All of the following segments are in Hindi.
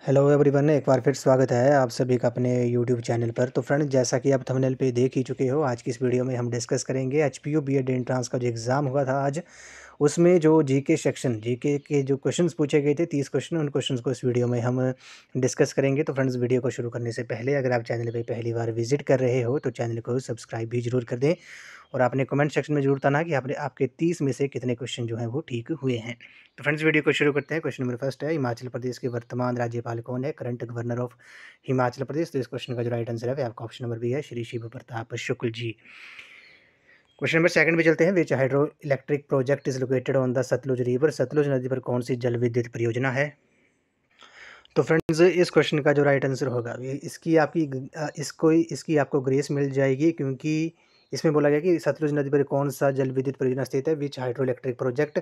हेलो एवरीवन, एक बार फिर स्वागत है आप सभी का अपने यूट्यूब चैनल पर। तो फ्रेंड्स, जैसा कि आप थंबनेल पे देख ही चुके हो, आज की इस वीडियो में हम डिस्कस करेंगे एचपीयू बीएड एंट्रांस का जो एग्ज़ाम हुआ था आज, उसमें जो जीके सेक्शन, जीके के जो क्वेश्चंस पूछे गए थे 30 क्वेश्चन, उन क्वेश्चंस को इस वीडियो में हम डिस्कस करेंगे। तो फ्रेंड्स, वीडियो को शुरू करने से पहले अगर आप चैनल पे पहली बार विजिट कर रहे हो तो चैनल को सब्सक्राइब भी ज़रूर कर दें और आपने कमेंट सेक्शन में ज़रूर बताना कि आपने आपके 30 में से कितने क्वेश्चन जो हैं वो ठीक हुए हैं। तो फ्रेंड्स, वीडियो को शुरू करते हैं। क्वेश्चन नंबर फर्स्ट है, हिमाचल प्रदेश के वर्तमान राज्यपाल कौन है? Current governor of Himachal Pradesh. तो इस क्वेश्चन का जो राइट आंसर है वो आपका ऑप्शन नंबर बी है, Shri Shiv Pratap Shukla ji. Question number second पे चलते हैं। Which hydro electric project is located on the Sutlej river. Sutlej नदी पर कौन सी जल विद्युत परियोजना है? तो फ्रेंड्स, इस क्वेश्चन का जो राइट आंसर होगा इसकी आपको ग्रेस मिल जाएगी, क्योंकि इसमें बोला गया कि सतलुज नदी पर कौन सा जल विद्युत परियोजना स्थित है, विच हाइड्रो इलेक्ट्रिक प्रोजेक्ट।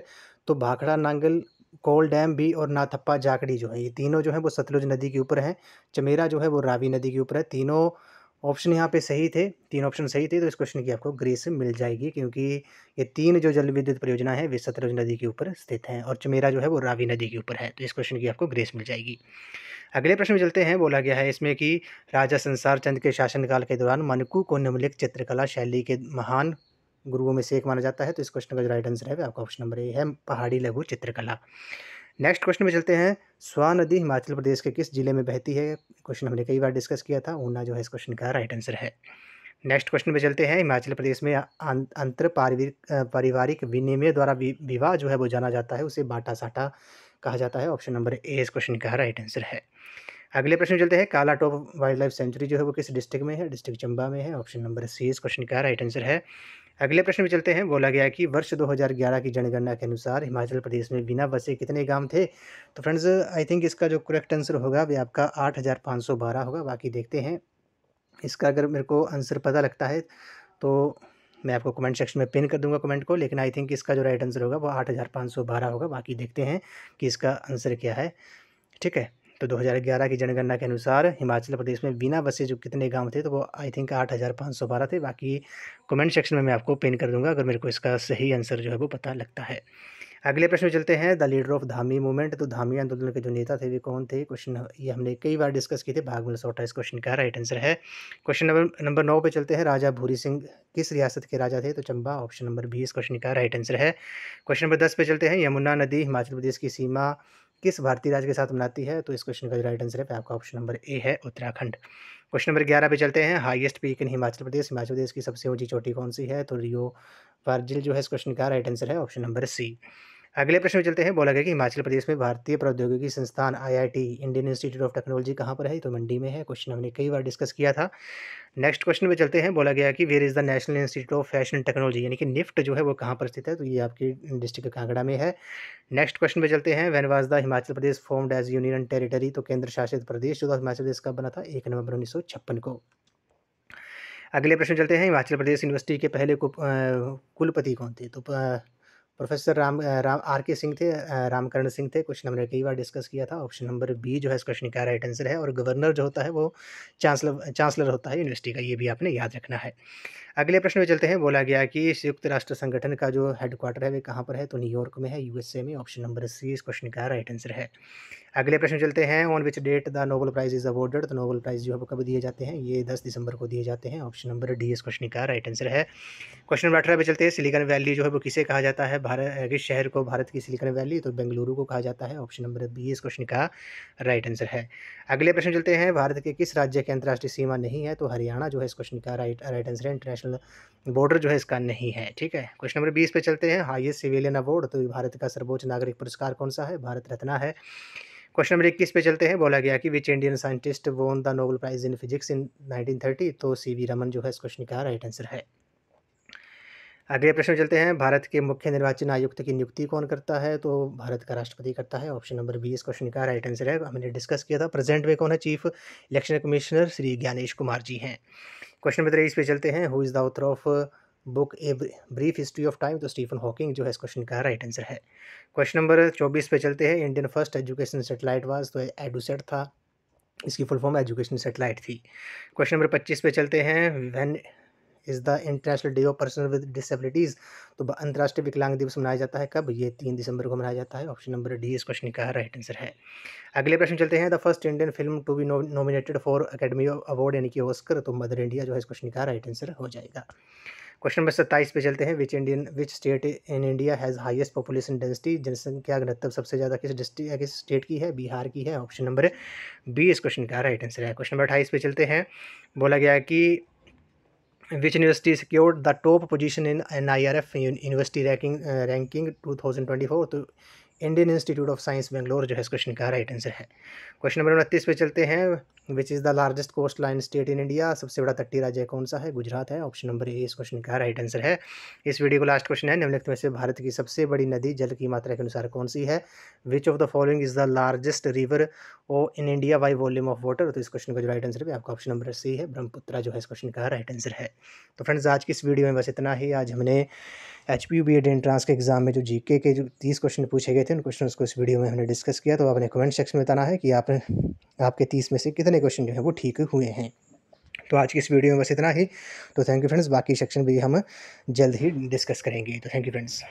तो भाखड़ा नांगल, कोल डैम भी और नाथप्पा जाखड़ी जो है, ये तीनों जो है वो सतलुज नदी के ऊपर हैं। चमेरा जो है वो रावी नदी के ऊपर है। तीनों ऑप्शन यहाँ पे सही थे, तीन ऑप्शन सही थे, तो इस क्वेश्चन की आपको ग्रेस मिल जाएगी, क्योंकि ये तीन जो जल विद्युत परियोजना है वे सतलुज नदी के ऊपर स्थित हैं और चमेरा जो है वो रावी नदी के ऊपर है। तो इस क्वेश्चन की आपको ग्रेस मिल जाएगी। अगले प्रश्न में चलते हैं। बोला गया है इसमें कि राजा संसार चंद के शासनकाल के दौरान मनकू को निम्नलिखित चित्रकला शैली के महान गुरुओं में से एक माना जाता है। तो इस क्वेश्चन का जो राइट आंसर है वो आपका ऑप्शन नंबर ए है, पहाड़ी लघु चित्रकला। नेक्स्ट क्वेश्चन में चलते हैं। स्वां नदी हिमाचल प्रदेश के किस जिले में बहती है? क्वेश्चन हमने कई बार डिस्कस किया था, ऊना जो है इस क्वेश्चन का राइट आंसर है। नेक्स्ट क्वेश्चन पे चलते हैं। हिमाचल प्रदेश में अंतर पारिवारिक विनिमय द्वारा विवाह जो है वो जाना जाता है, उसे बाटा साटा कहा जाता है। ऑप्शन नंबर ए इस क्वेश्चन का राइट आंसर है। अगले प्रश्न चलते हैं। काला टॉप वाइल्ड लाइफ सेंचुरी जो है वो किस डिस्ट्रिक्ट में है? डिस्ट्रिक्ट चंबा में है। ऑप्शन नंबर सी इस क्वेश्चन का राइट आंसर है। अगले प्रश्न में चलते हैं। बोला गया है कि वर्ष 2011 की जनगणना के अनुसार हिमाचल प्रदेश में बिना बसे कितने गांव थे? तो फ्रेंड्स, आई थिंक इसका जो करेक्ट आंसर होगा वो आपका 8512 होगा। बाकी देखते हैं, इसका अगर मेरे को आंसर पता लगता है तो मैं आपको कमेंट सेक्शन में पिन कर दूंगा कमेंट को, लेकिन आई थिंक इसका जो राइट आंसर होगा वो 8512 होगा। बाकी देखते हैं कि इसका आंसर क्या है। ठीक है, तो 2011 की जनगणना के अनुसार हिमाचल प्रदेश में बिना बसे जो कितने गांव थे, तो वो आई थिंक 8512 थे। बाकी कमेंट सेक्शन में मैं आपको पिन कर दूंगा अगर मेरे को इसका सही आंसर जो है वो पता लगता है। अगले प्रश्न में चलते हैं। The leader of Dhami movement. तो धामी आंदोलन के जो नेता थे वे कौन थे? क्वेश्चन ये हमने कई बार डिस्कस किए थे। भागमल सोटा इस क्वेश्चन का राइट आंसर है। क्वेश्चन नंबर 9 पे चलते हैं। राजा भूरी सिंह किस रियासत के राजा थे? तो चंबा। ऑप्शन नंबर बी इस क्वेश्चन का राइट आंसर है। क्वेश्चन नंबर 10 पे चलते हैं। यमुना नदी हिमाचल प्रदेश की सीमा किस भारतीय राज्य के साथ मिलाती है? तो इस क्वेश्चन का जो राइट आंसर है आपका ऑप्शन नंबर ए है, उत्तराखंड। क्वेश्चन नंबर 11 पे चलते हैं। Highest peak in Himachal Pradesh. Himachal Pradesh की सबसे ऊंची चोटी कौन सी है? तो रियो वार्जिल जो है इस क्वेश्चन का राइट आंसर है, ऑप्शन नंबर सी। अगले प्रश्न में चलते हैं। बोला गया कि हिमाचल प्रदेश में भारतीय प्रौद्योगिकी संस्थान IIT, Indian institute of technology कहाँ पर है? तो मंडी में है। क्वेश्चन हमने कई बार डिस्कस किया था। नेक्स्ट क्वेश्चन पे चलते हैं। बोला गया कि where is the national institute of fashion technology, यानी कि निफ्ट जो है वो कहाँ पर स्थित है? तो ये आपकी डिस्ट्रिक्ट कांगड़ा में है। नेक्स्ट क्वेश्चन पे चलते हैं। When was the Himachal Pradesh formed as union territory. तो केंद्र शासित प्रदेश जो था हिमाचल प्रदेश कब बना था? 1 नवंबर 1956 को। अगले प्रश्न चलते हैं। हिमाचल प्रदेश यूनिवर्सिटी के पहले कुलपति कौन थे? तो प्रोफेसर राम आर के सिंह थे, रामकरण सिंह थे। क्वेश्चन हमने कई बार डिस्कस किया था। ऑप्शन नंबर बी जो है इस क्वेश्चन का राइट आंसर है। और गवर्नर जो होता है वो चांसलर होता है यूनिवर्सिटी का, ये भी आपने याद रखना है। अगले प्रश्न में चलते हैं। बोला गया कि संयुक्त राष्ट्र संगठन का जो हेडक्वार्टर है वे कहाँ पर है? तो न्यूयॉर्क में है, यूएसए में। ऑप्शन नंबर सी इस क्वेश्चन का राइट आंसर है। अगले प्रश्न चलते हैं। On which date the Nobel prize is awarded. तो नोबेल प्राइज जो है वो कब दिए जाते हैं? ये 10 दिसंबर को दिए जाते हैं। ऑप्शन नंबर डी इस क्वेश्चन का राइट आंसर है। क्वेश्चन नंबर 18 पे चलते हैं। सिलिकॉन वैली जो है वो किसे कहा जाता है? भारत किस शहर को भारत की सिलिकॉन वैली? तो बेंगलुरु को कहा जाता है। ऑप्शन नंबर बी इस क्वेश्चन का राइट आंसर है। अगले प्रश्न चलते हैं। भारत के किस राज्य की अंतर्राष्ट्रीय सीमा नहीं है? तो हरियाणा जो है इस क्वेश्चन का राइट आंसर है। इंटरनेशनल बॉर्डर जो है इसका नहीं है। ठीक है, क्वेश्चन नंबर 20 पे चलते हैं। Highest civilian award. तो भारत का सर्वोच्च नागरिक पुरस्कार कौन सा है? भारत रत्न है। क्वेश्चन नंबर 21 पे चलते हैं। बोला गया कि which Indian scientist won the Nobel prize in physics in 1930। तो सीवी रमन जो है इस क्वेश्चन का राइट आंसर है। अगले प्रश्न चलते हैं। भारत के मुख्य निर्वाचन आयुक्त की नियुक्ति कौन करता है? तो भारत का राष्ट्रपति करता है। ऑप्शन नंबर बी इस क्वेश्चन का राइट आंसर है। हमने डिस्कस किया था। प्रेजेंट में कौन है? Chief election commissioner Shri Gyanesh Kumar ji हैं। क्वेश्चन नंबर 23 पे चलते हैं। Who is the author of book a brief history of time. तो स्टीफन हॉकिंग जो है इस क्वेश्चन का राइट आंसर है। क्वेश्चन नंबर 24 पे चलते हैं। Indian first education satellite was. तो एडुसेट था, इसकी फुल फॉर्म एजुकेशन सेटेलाइट थी। क्वेश्चन नंबर 25 पे चलते हैं। When is the international day of person with disabilities? तो अंतर्राष्ट्रीय विकलांग दिवस मनाया जाता है कब? ये 3 दिसंबर को मनाया जाता है। ऑप्शन नंबर डी इस क्वेश्चन का राइट आंसर है। अगले प्रश्न चलते हैं। The first Indian film to be nominated for academy award यानी कि ऑस्कर, तो मदर इंडिया जो है इस क्वेश्चन का राइट आंसर हो जाएगा। क्वेश्चन नंबर 27 पे चलते हैं। Which state in India has highest population density? जनसंख्या घनत्व सबसे ज़्यादा किस स्टेट की है? बिहार की है। ऑप्शन नंबर बी इस क्वेश्चन का राइट आंसर है। क्वेश्चन नंबर 28 पे चलते हैं। बोला गया है कि which university secured the top position in NIRF university ranking 2024? तो Indian institute of science Bangalore जो है इस क्वेश्चन का राइट आंसर है। क्वेश्चन नंबर 29 पे चलते हैं। Which is the largest coast line state in India? सबसे बड़ा तटीय राज्य कौन सा है? गुजरात है। ऑप्शन नंबर ए इस क्वेश्चन का राइट आंसर है। इस वीडियो को लास्ट क्वेश्चन है। निम्नलिखित में से भारत की सबसे बड़ी नदी जल की मात्रा के अनुसार कौन सी है? Which of the following is the largest river in India by volume of water? तो इस क्वेश्चन का जो राइट आंसर है आपका ऑप्शन नंबर सी है, ब्रह्मपुत्रा जो है इस क्वेश्चन का राइट आंसर है। तो फ्रेंड्स आज की इस वीडियो में बस इतना ही। आज हमने HPU BEd एंट्रांस के एग्जाम में जो GK के जो 30 क्वेश्चन पूछे गए थे उन क्वेश्चंस को इस वीडियो में हमने डिस्कस किया। तो आपने कमेंट सेक्शन में बताना है कि आपके 30 में से कितने क्वेश्चन जो है वो ठीक हुए हैं। तो आज की इस वीडियो में बस इतना ही। तो थैंक यू फ्रेंड्स, बाकी सेक्शन भी हम जल्द ही डिस्कस करेंगे। तो थैंक यू फ्रेंड्स।